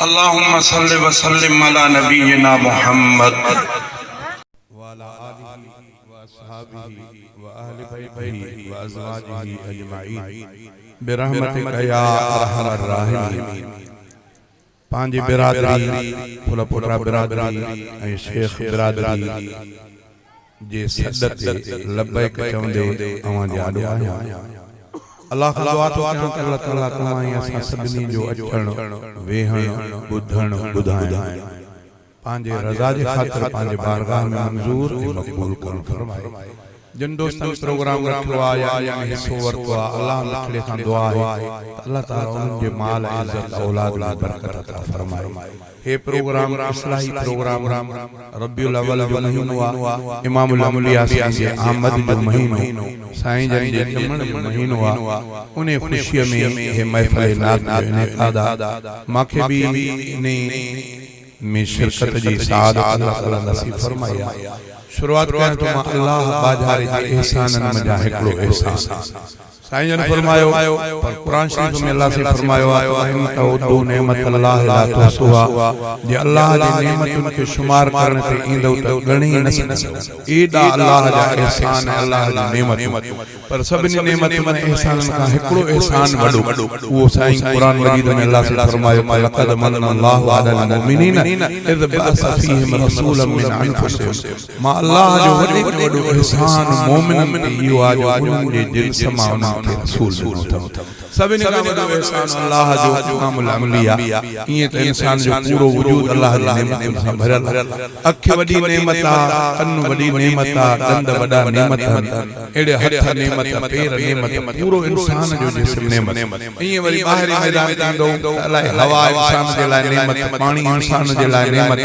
अल्लाहुम्मा सल्लि व सल्लिम अला नबीना मुहम्मद वाला आलिहि व अस्हाबिहि व अहलि बैतिहि व अज़वाजिहि अजमईन बिरहमतिका या अरहमर राहिमीन। पांजी बिरादरी फुल पुरा बिरादरी ऐं शेख बिरादरी जे सदत लब्बैक चवंदे अवां जा दुआ अल्लाह दुआ तो कयां कि अल्लाह ताला तव्हां असां सभिनी जो अचण वेहण ॿुधण ॿुधाइण पांजे रज़ा जे ख़ातिर पांजे बारगाह में मंजूर ऐं मक़बूल करण फरमाए। जिन दोस्तन प्रोग्राम रखियो आहे या हिस्सो वरितो आहे अल्लाह लखड़े खां दुआ आहे अल्लाह ताला उन्हनि जे माल इज़त औलाद में बरकत अता फरमाए। हे प्रोग्राम इस्लाही प्रोग्राम रबियुल अव्वल जो महीनो आहे, इमामुल अंबिया साईं जे आमद जो महीनो, साईं जन जे ॼमण जो महीनो आहे। उन ख़ुशीअ में हे महफ़िल नात जो इनेकाद मांखे भी इन में शिरकत जी सादत अल्लाह ताला नसीब फरमाया। शुरुआत कयां तो मां अल्लाह बाजारे जे एहसानन में जा हिकड़ो एहसान साईं जन फरमायो पर कुरान शरीफ में अल्लाह से फरमायो आहे इन तउदु नेमत अल्लाह ला तुहसुहा जे अल्लाह जी नेमतुन के शुमार करण ते ईंदो त गणी न सघंदो। एडा अल्लाह जा एहसान अल्लाह जी नेमत पर सभिनी नेमतुन में एहसानन का हिकड़ो एहसान वडो वो साईं कुरान मजीद में अल्लाह से फरमायो लक़द मन अल्लाहु अलल मुमिनीन इज़ बअस फीहिम रसूलन मिन अनफुसिहिम। मां अल्लाह जो वडो एहसान मोमिनन ते इहो आहे जो उन्हनि जे दिल समाउन रसूल सभिनी खां वॾो एहसान अल्लाह जो इमामुल अंबिया। ईअं त इंसान जो पूरो वजूद अल्लाह जी नेमतुनि सां भरियल। अख वॾी नेमत आहे, कन वॾी नेमत आहे, दंद वॾा नेमत आहिनि, अहिड़े हथ नेमत, पेर नेमत, पूरो इंसान जो जिस्म नेमत। ईअं वरी ॿाहिरी मैदान थींदो अलाए हवा इंसान जे लाइ नेमत, पाणी इंसान जे लाइ नेमत,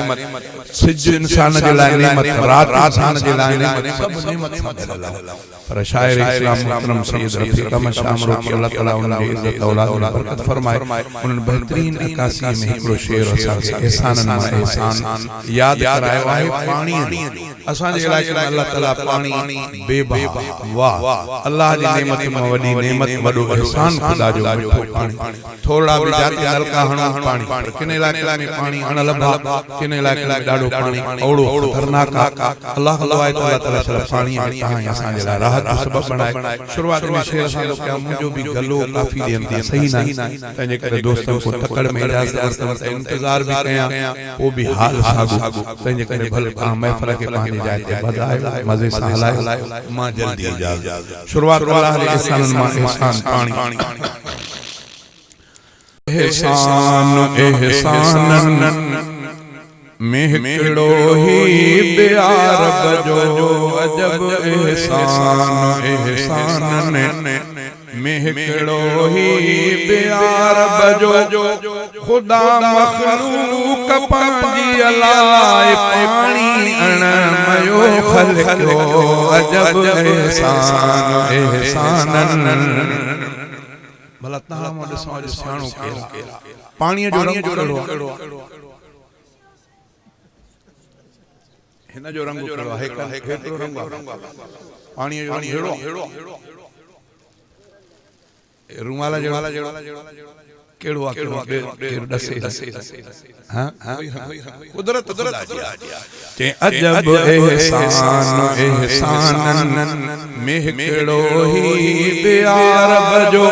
सिज इंसान जे लाइ नेमत, रात इंसान जे लाइ नेमत, सभु नेमत सां भरियल आहे। पर शायर इस्लाम मुहतरम सैयद रफीक अहमद शामरो की अल्लाह ताला उनकी इज्जत औलाद में बरकत फरमाए। उन बेहतरीन अक्कासी में हिकड़ो शेर असां एहसानन में एहसान याद करायो आहे पाणी। असां जे इलाके में अल्लाह ताला पानी बेबहा वाह अल्लाह जी नेमत में वडी नेमत वडो एहसान खुदा जो पानी। थोड़ा भी जाते नलका हणो पानी, पर किन इलाके में पानी अणलभा, किन इलाके में ॾाढो पानी औड़ो खतरनाक आहे। अल्लाह दुआ तो अल्लाह ताला सिर्फ पानी ताई असां जे लाइ राहत जो सबब बनाए। शुरुआत में शेर सां तो क्या मुझो भी गलो काफी दिन दी सही ना तने करे दोस्तों को तकड़ में इजाजत करते इंतजार भी कया वो भी हाल सागु तने करे भले महफिल के पानी जाए बजाए मजे से हलाए मां जल्दी इजाजत। शुरुआत अल्लाह के एहसान मां एहसान पानी एहसान एहसानन में हिकड़ो ही प्यार बजो अजब एहसान एहसानन में हिकड़ो ही प्यार बजो खुदा मखलूक पांजी अलाए पानी अणमयो खलको अजब एहसान एहसानन। भला तहां मां ॾिसो अॼु सियाणो केरा पाणीअ जो रंग कहिड़ो हिन जो रंग कहिड़ो आहे हेतिरो रंग पाणीअ जो रंग हेड़ो रुमाला जहिड़ो केड़ो आ केड़ो दसे हां कुदरत के अजब एहसान एहसानन में हिकड़ो ही प्यार बजो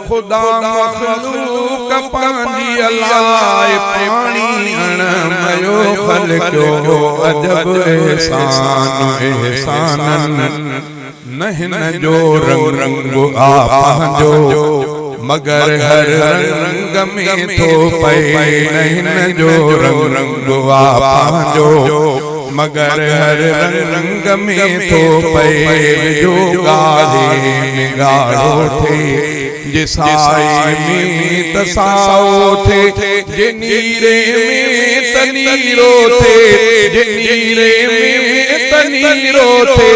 खुदा मखलूक पांजी अलाए पानी अणमयो खलको अजब एहसान एहसानन। नहिन जो रंग रंग आ जो मगर हर रंग में तो पे नहिन जो रंग रंग आ जो मगर हर रंग में तो पे जो गाले में गाड़ो थे जिसाई में तसाओ थे जे नीरे में तनीरो थे जे नीरे में तनीरो थे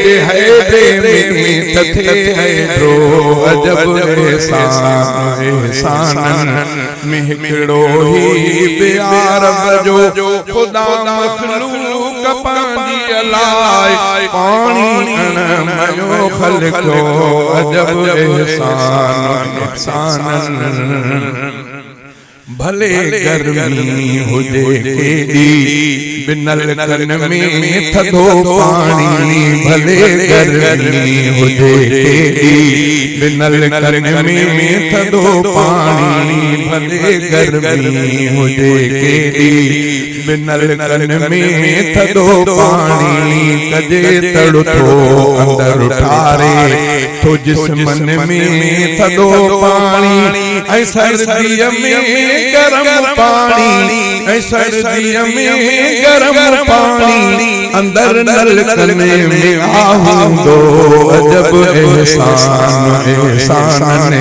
जे हैदे में तथे हैदरो अजब एहसान एहसानन में हिकड़ो ही प्यार बजो खुदा मखलूक पांजी अलाए पानी अणमयो खलको अजब एहसान एहसानन। भले गर्मी हुजे केडी बिनल कन में थधो पानी भले गर्मी हुजे केडी बिनल कन में थधो पानी भले गर्मी हुजे केडी बिनल कन में थधो पानी कजे तड़ो अंदर उठारे तो जिस्मन में थधो पानी ऐ सर्दी में गरम पानी ऐ सर्दी में गरम पानी अंदर नलकन में आहूंदो अजब एहसान एहसान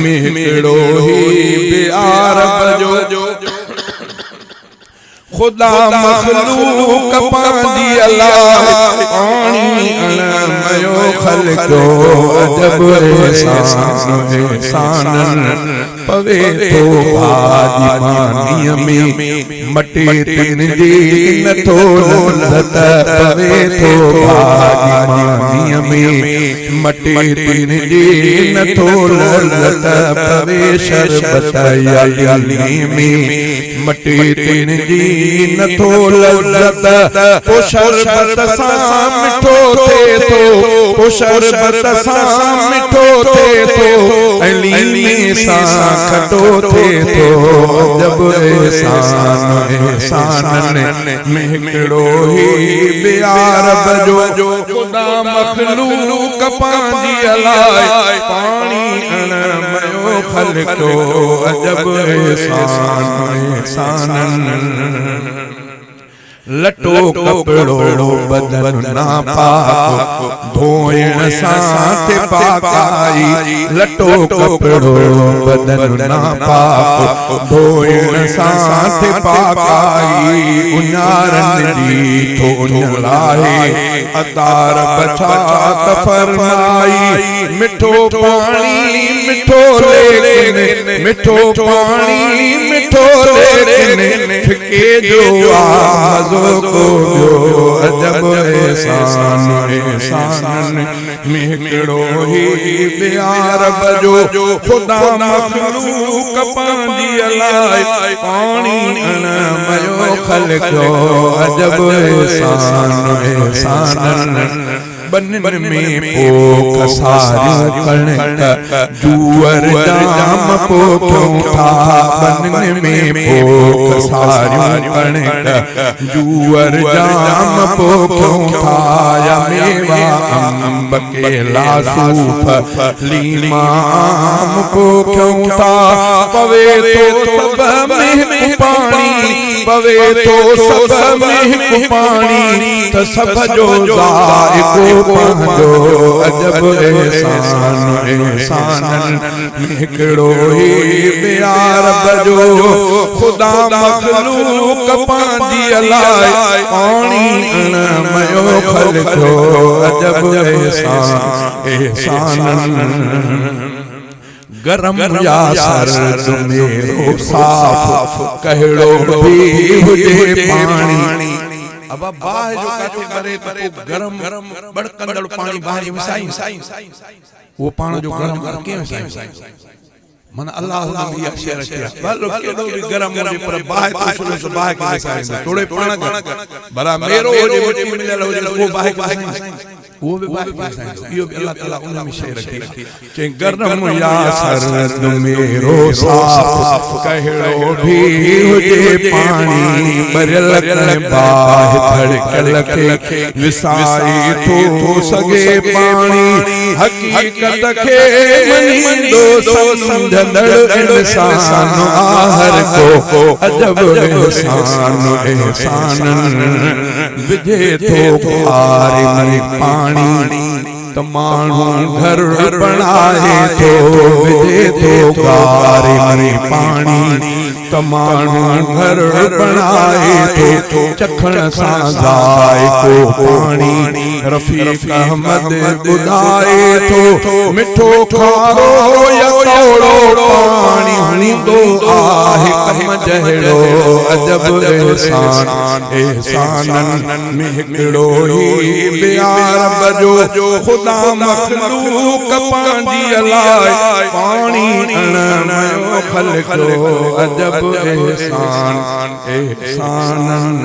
में केड़ो ही प्यार बजो खुदा मखलूक पांदी अल्लाह पानी अणमयो खलको अजब एहसान एहसान पवे तो भाजी मानी में मटे तिन जी नथो लत पवे तो भाजी मानी में मटे तिन जी नथो लत पवे शरबत याली में मटे तिन जी नथो लत ओ शरबत सा मिठो थे तो ओ शरबत सा मिठो थे तो अली में सा खटो थे तो जब एहसान एहसान में केड़ो ही प्यार बजो खुदा मखलूक पांदी अलाए पानी अणमयो खलको अजब एहसान एहसान लटो कपड़ो बदन ना पाक धोइण साथ पाकाई लटो कपड़ो बदन ना पाक धोइण साथ पाकाई उन्यारन दी तो उन्यारे अतार बचात फरमाई मिठो पानी मिठो लेकिन मिठो पानी मिठो लेकिन फिके जो आवाज को अजब एहसान एहसान में केड़ो ही प्यार बजो खुदा मखलूक पांदी अलाए पानी अणमयो खलको अजब एहसान एहसान बनन में पोख सारियों कणक जूअर जाम पोखों था बनन में पोख सारियों कणक जूअर जाम पोखों था या मेवा अम्ब केला सूफ लीमाम पोखों था पवे तो सब में पानी पवे तो सब में पानी तो सब जो जाए पांजो अजब एहसान एहसान में केड़ो ही प्यार बजो खुदा मखलूक पांदी अलाए पानी अणमयो खलको अजब एहसान एहसान गरम या सर्द मेरो साफ कहड़ो भी हुजे पानी अब बाह जो काथे करे तो गरम बड़कंदड़ पानी बाहर मिसाई वो पानी जो गरम करके मिसाई मन अल्लाह नबी अशर किया बल केडो भी गरम हो पर बाह तो सुन बाह के मिसाई थोड़े पानी भला मेरो हो जे मिलल हो वो बाह के मिसाई वो भी बात यो भी अल्लाह ताला उन में शेर रखी के गरम या सर्द मेरो साफ कहड़ो भी हुजे पानी बरल कर बाह धड़कल के विसाई तो सगे पानी हकीकत के मनींदो समझंदड़ इंसान आहर को अजब एहसान एहसान विजे तो पारे मरे पानी तमाणू घर बनाए तो विदे तो गारे मरे पानी तमाणू घर बनाए तो चखण सा जाए को पानी रफीक अहमद बुधाए तो मिठो खारो या कौड़ो पानी हणींदो आहे कम जहड़ो अजब एहसान एहसानन में हिकड़ो ही प्यार बजो खुदा खुदा मखलूक पांजी अलाए पानी अणमयो खलको अजब एहसान एहसान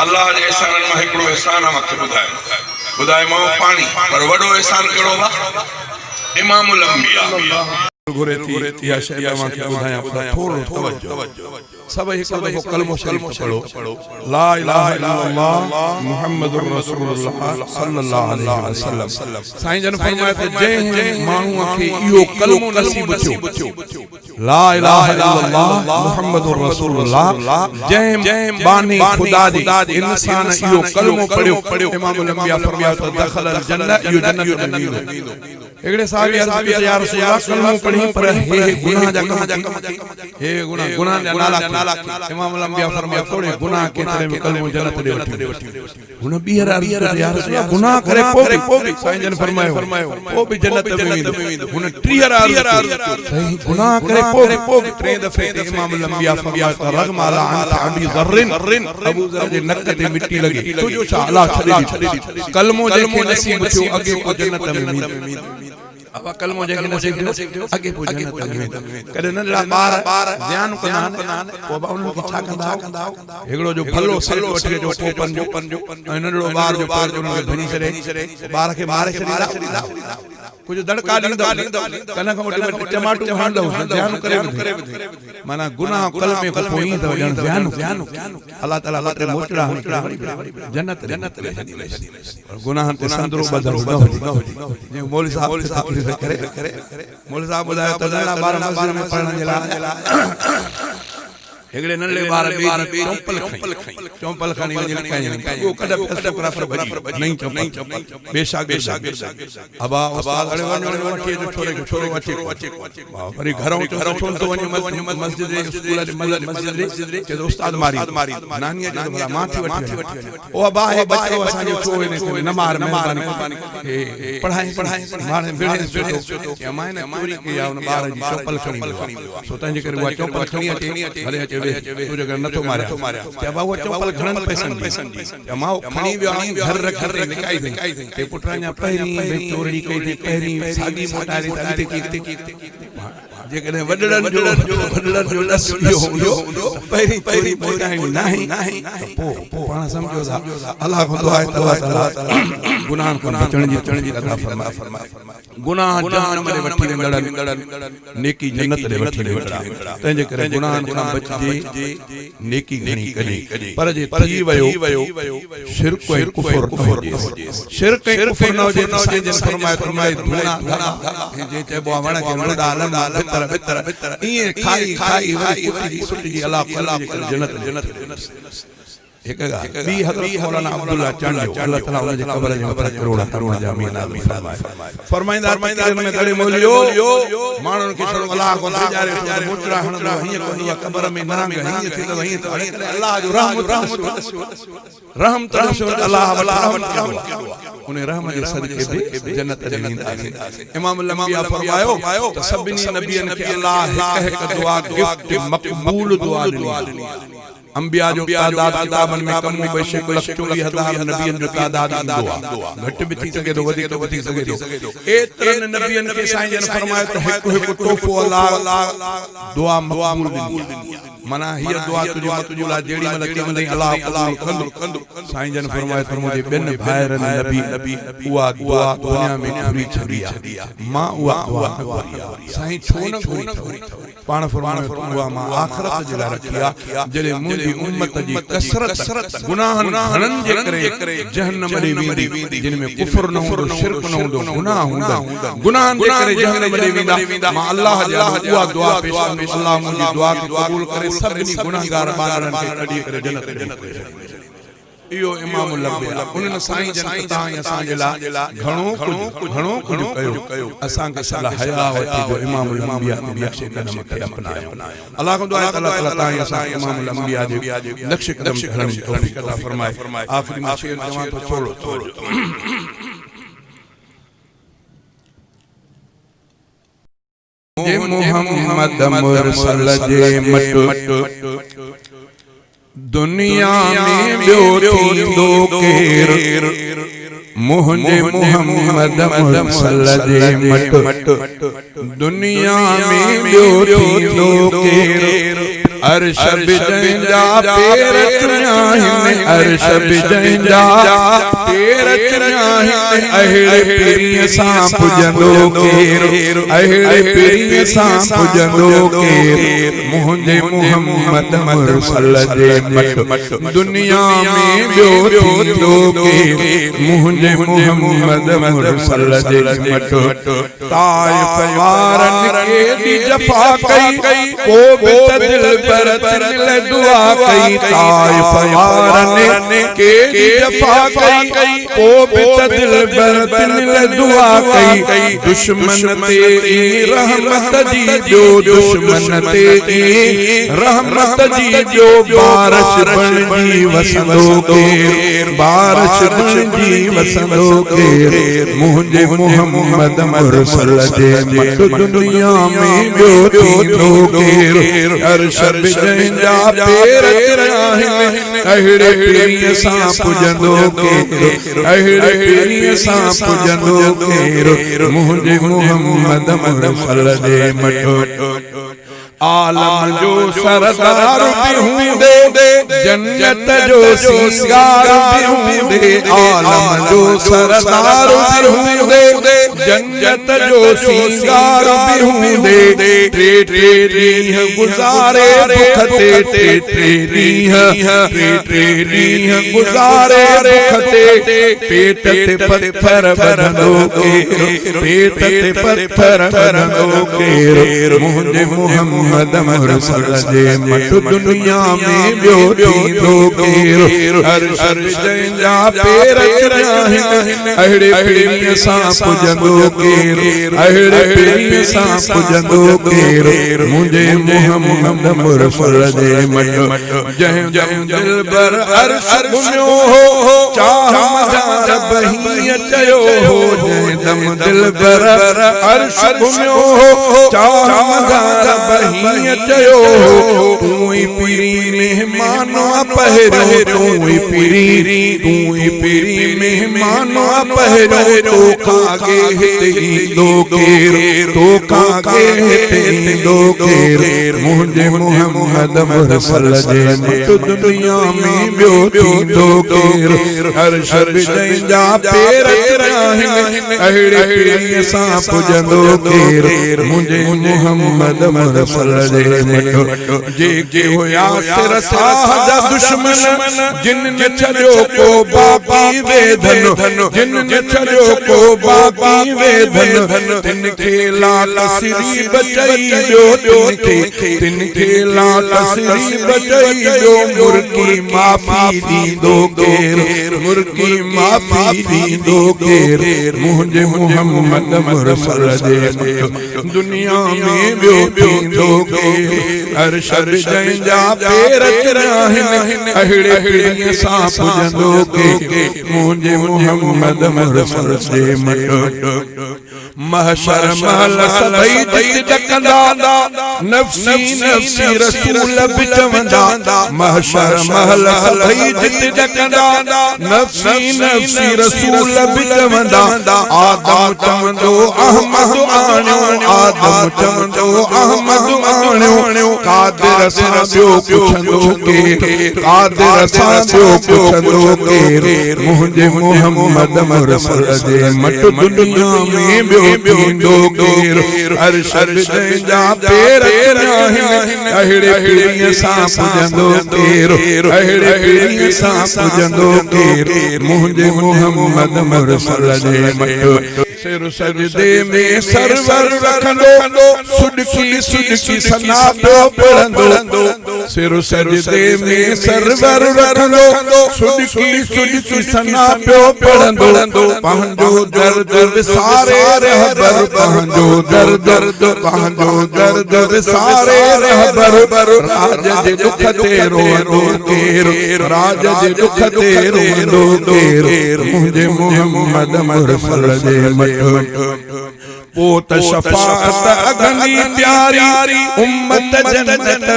अल्लाह जे एहसाननि मां हिकिड़ो एहसान मूंखे ॿुधाए मां पाणी पर वॾो एहसान कहिड़ो आहे इमामुल अंबिया घुरे थी या शइ मां खे ॿुधायां थोरो तवज्जो सब हिकु दफ़ो कलमो शरीफ़ पढ़ो ला इलाहा इल्लल्लाह मुहम्मदुर रसूलुल्लाह सल्लल्लाहु अलैहि वसल्लम साईं जन फरमाया त जंहिं माण्हूअ खे इहो कलमो नसीब थियो ला इलाहा इल्लल्लाह मुहम्मदुर रसूलुल्लाह जंहिं बानी खुदा जी इंसान इहो कलमो पढ़ियो इमामुल अंबिया फरमाया त दखल अल जन्नत इहो जन्नत में वेंदो एकड़े साहब अर्ज़ कयो या रसूलल्लाह कलमो पढ़ी पर हे गुनाह जा कम हे गुनाह जा नाला इमामुल अंबिया फरमाया थोड़े गुनाह केतिरे में कलमो जन्नत ॾे वठी हुन ॿीहर अर्ज़ कयो या रसूलल्लाह गुनाह करे पोइ बि साईं जन फरमायो पोइ बि जन्नत में वेंदो हुन टीहर अर्ज़ कयो सही गुनाह करे पोइ बि टे दफ़े इमामुल अंबिया फरमाया त रग़म अला अंत अबी ज़र्रिन अबू ज़र जे नक ते मिट्टी लगी तुझो छा अल्लाह छॾे कलमो जेके नसीब थियो अॻे को जन्नत में वेंदो अब कलमो जेके नसीब थियो अॻे को जन्नत में वेंदो कॾहिं नंढड़ा ॿार ध्यान कंदा आहिनि पोइ उन्हनि खे छा कंदा हिकिड़ो जो भलो सेट वठी जो पोपन जो ऐं नंढड़ो ॿार जो पैर उन्हनि खे भञी छॾे ॿार खे मारे छॾींदा कुछ दड़का ॾींदो कन खां वठी टमाटो हणंदो ध्यान करे माना गुनाह कलमे को पोइ ईंदो ध्यान अल्लाह ताला लाते मोचड़ा जन्नत गुनाह ते संदरो बदल न जे मौलवी साहब करे मौलवी साहब ॿुधायो त नंढड़ा ॿार मस्जिद में पढ़ण जे लाइ एकड़े नंढे ॿार बे चौंपल खणी वञी लिखाई वो कॾ फोटोग्राफर भॼी नहीं चौंपल बेशक अबा उस्ताद अड़े वञो वठी जो छोरो अचे वरी घरों छो तो वञे मस्जिद स्कूल मस्जिद के उस्ताद मारी नानी जो भला मां थी वठी ओ अबा है बच्चो असा जो छो ने न मार पढ़ाई मारे बेड़े या मां ने पूरी के या उन ॿार जी चौंपल खणी सो तंहिंजे करे उहा चौंपल खणी अचे तू जगह न तो मारिया क्या बाबू चौपल घणन पैसनि जी मां खणी वियो घर रख लिकाई ते पुटरा जा पहिरीं बे चोरी कई थी पहिरीं सागी मोटारी अॻिते की जेकॾहिं वॾड़नि जो लस इहो हूंदो पहिरीं मोटाइणी नाही पोइ पाण सम्झो था अल्लाह खां दुआ आहे अल्लाह ताला गुनाह खां बचण जी अता फरमाए गुनाह जहन्नम में वठी वेंदड़नि नेकी जन्नत ॾे वठी वेंदड़ा तंहिंजे करे गुनाह खां बचिजे नेकी घणी कजे पर जे थी वियो शिरक ऐं कुफर शिरक ऐं कुफर न हुजे त साईं जन फरमाए धुना जे चइबो आहे वण खे वणदा लंदा बितर इएं खाई वरी सुटी अल्लाह जन्नत एक बी हज़रत मौलाना अब्दुल्ला चांडियो अल्लाह ताला उन जे कब्र जे मथां करोड़ जा मीनार फरमाइंदा में करे मोलियो माण्हुनि खे छड़ो अल्लाह को गुजारे मोचड़ा हणंदो हीअं कंदो आहे कब्र में नरंग हीअं थींदो हीअं त अल्लाह जो रहम अल्लाह उन रहम जे सदके बि जन्नत ॾे वेंदासीं इमामुल अंबिया फरमायो त सभिनी नबियनि खे अल्लाह हिकु दुआ गिफ्ट मक़बूल दुआ ॾिनी अंबिया जो तादाद किताबन में कम बेशक 24,000 नबियन जो तादाद ईंदो घट भी थी सके तो वधी तो वधी सके तो एतरन नबियन के साईं जन फरमायो त हिकु तोहफो अल्लाह दुआ मक़बूल ॾिनी माना हिय दुआ तुझे ला जेड़ी मल के मल अल्लाह कंदो साईं जन फरमायो त मुझे बिन भाइरन नबी उहा दुआ दुनिया में पूरी छड़ी मां उहा दुआ साईं छो न घुरी पाण फरमायो दुआ मां आखिरत जे ला रखिया जड़े मुंहिंजी उम्मत जी कसरत गुनाहन घणन जे करे जहन्नम ॾे वेंदी जिन में कुफर न हूंदो शिरक न हूंदो गुनाह हूंदा गुनाहन जे करे जहन्नम ॾे वेंदा मां अल्लाह जा उहा दुआ पेश कंदुसि अल्लाह मुंहिंजी दुआ खे क़बूल करे सभिनी गुनाहगार ॿारनि खे कढी करे जन्नत ॾे इहो इमामुल अंबिया उन्हनि साईं जन तां असां जे ला घणो कुझु कयो असां खे सलाह हया वठी जो इमामुल अंबिया के नक्शे कदम अपनायो अल्लाह को दुआ है अल्लाह ताला तां असां इमामुल अंबिया जे नक्शे कदम हलण जी तौफीक अता फरमाए आखिरी में शेर जवां तो छोड़ो जे मोहम्मद मुरसल जे मट दुनिया में ॿियो थींदो केर मुंहिंजे मुहम्मद मुरसल जे मट। दुनिया में ॿियो थींदो केर अर्श बिजंजा पेर चुनियाहिन अर्श बिजंजा पेर चुनियाहिन अहिड़े पीरीअ सां पुजंदो केर अहिड़े पीरीअ सां पुजंदो केर मुंहिंजे मुहम्मद मुरसल जे मट। दुनिया में ॿियो थींदो केर मुंहिंजे मुहम्मद मुरसल जे मट। ताइफ वारनि केॾी जफ़ा कई को बि दिल पर तिल दुआ कई ताइफ वारनि केॾी जफ़ा कई को बि दिल पर तिल दुआ कई दुश्मन ते रहमत जी जो दुश्मन ते रहमत जी जो बारिश बणजी वसंदो केर बारिश बणजी वसंदो केर मुंहिंजे मुहम्मद मुरसल जे मट। दुनिया में ॿियो थींदो केर अर्श बिजंजा पेर चुनियाहिन अहिड़े पीरीअ सां पुजंदो केर अहिड़े पीरीअ सां पुजंदो केर मुंहिंजे मुहम्मद मुरसल जे मट। आलम जो सरदार भी हूंदे जन्नत जो सिंगार भी हूंदे आलम जो सरदार भी हूंदे जन्नत जो सिंगार भी हूंदे टे टे ॾींहं गुज़ारे भुख ते टे ॾींहं गुज़ारे भुख ते पेट ते पत्थर बधंदो केर पेट ते पत्थर बधंदो केर मुंहिंजे मुहम्मद मुरसल जे मट। दुनिया में ॿियो थींदो केर अर्श बिजंजा पेर चुनियाहिन अहिड़े पीरीअ सां पुजंदो केर अहिड़े पीरीअ सां पुजंदो केर मुंहिंजे मुहम्मद मुरसल जे मट। जंहिं जंहिं दिलबर अर्श घुमियो हो चाह मदार बहीअ चयो हो जंहिं दम दिलबर अर्श घुमियो हो चाह मदार बहीअ चयो हो तूं ई पीरी मेहमानो पहिरियो तूं ई पीरी मेहमानो पहिरियो तोखां अॻे हिते ईंदो केर तोखां अॻे हिते ईंदो केर मुंहिंजे मुहम्मद मुरसल जे मट। दुनिया में ॿियो थींदो केर अर्श बिजंजा पेर चुनियाहिन अहिड़े पीरीअ सां पुजंदो केर मुंहिंजे मुहम्मद मुरसल जे मट। जेके हुया सिर साह जा दुश्मन जिन ने छॾियो को बाकी वेधन जिन ने छॾियो को बाकी वेधन तिन खे लाल सिरी बचाई तिन खे लाल सिरी बचाई मुर्गी माफ़ी ॾींदो केर मुर्गी माफ़ी ॾींदो केर मुंहिंजे मुहम्मद मुरसल जे मट। दुनिया में ॿियो थींदो केर अर्श बिजंजा पेर चुनियाहिन अहिड़े पीरीअ सां पुजंदो केर मुंहिंजे मुहम्मद मुरसल जे मट। महशर महल सभई जित ॾकंदा नफ़्सी नफ़्सी रसूल बि चवंदा महशर महल सभई जित ॾकंदा नफ़्सी नफ़्सी रसूल बि चवंदा आदम चवंदो अहमद आणियो आदम चवंदो अहमद आणियो कादिर सां ॿियो पुछंदो केर कादिर सां ॿियो पुछंदो केर मुंहिंजे मुहम्मद मुरसल जे मट। दुनिया में ॿियो थींदो केर अर्श बिजंजा पेर चुनियाहिन अहिड़े पीरीअ सां पुजंदो केर अहिड़े पीरीअ सां पुजंदो केर मुंहिंजे मुहम्मद मुरसल जे मट। सिर सजदे में सरवर रखंदो सुडकी सुडकी सना पियो पढ़ंदो सिर सजदे में सरवर रखंदो सुडकी सुडकी सना पियो पढ़ंदो पंहिंजो दर्द विसारे रहबर पंहिंजो दर्द विसारे रहबर राज जे दुख ते रोंदो केर राज जे दुख ते रोंदो केर मुंहिंजे मुहम्मद मुरसल जे मट। पोत शफाअत अगनी प्यारी उम्मत जन्नत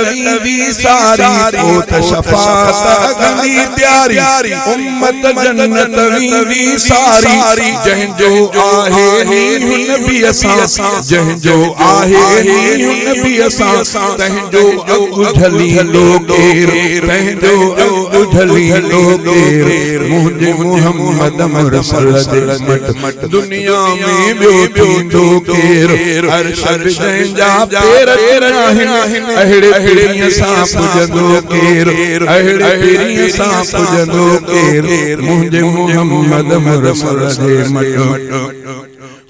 वी सारी पोत शफाअत अगनी प्यारी उम्मत जन्नत वी सारी जंहिंजो आहे हुन बि असां जंहिंजो आहे हुन बि असां तंहिंजो अॻु झलींदो केर तंहिंजो अॻु झलींदो केर मुंहिंजे मुहम्मद मुरसल जे मट दुनिया में ॿियो थींदो केर अर्श जंहिंजा पेर आहिनि अहिड़े पीढ़ीअ सां पुॼंदो केर अहिड़े पीढ़ीअ सां पुॼंदो केर मुंहिंजे मुहम्मद मुरसल जे मट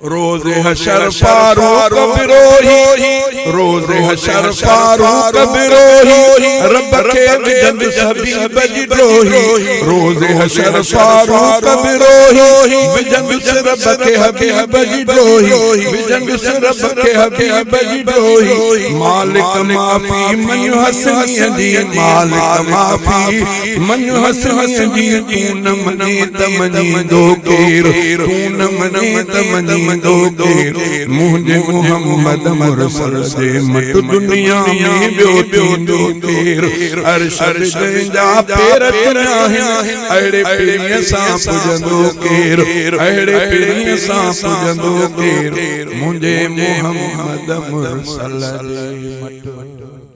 रोज़े हशर फारूक बिरोही रोज़े हशर फारूक बिरोही रब के विजंद हबीब जी ड्रोही रोज़े हशर फारूक बिरोही विजंद रब के हबीब जी ड्रोही विजंद रब के हबीब जी ड्रोही मालिक माफी मन हसनी दी मालिक माफी मन हसनी दी तू न मने तमनी दो केर तू न मने तमनी मुंहिंजे मुहम्मद मुरसल जे मट दुनिया में ॿियो थींदो केर अर्श जंहिंजा पेर आहिनि अहिड़े पीढ़ीअ सां पुॼंदो केर अहिड़े पीढ़ीअ सां पुॼंदो केर मुंहिंजे मुहम्मद मुरसल जे मट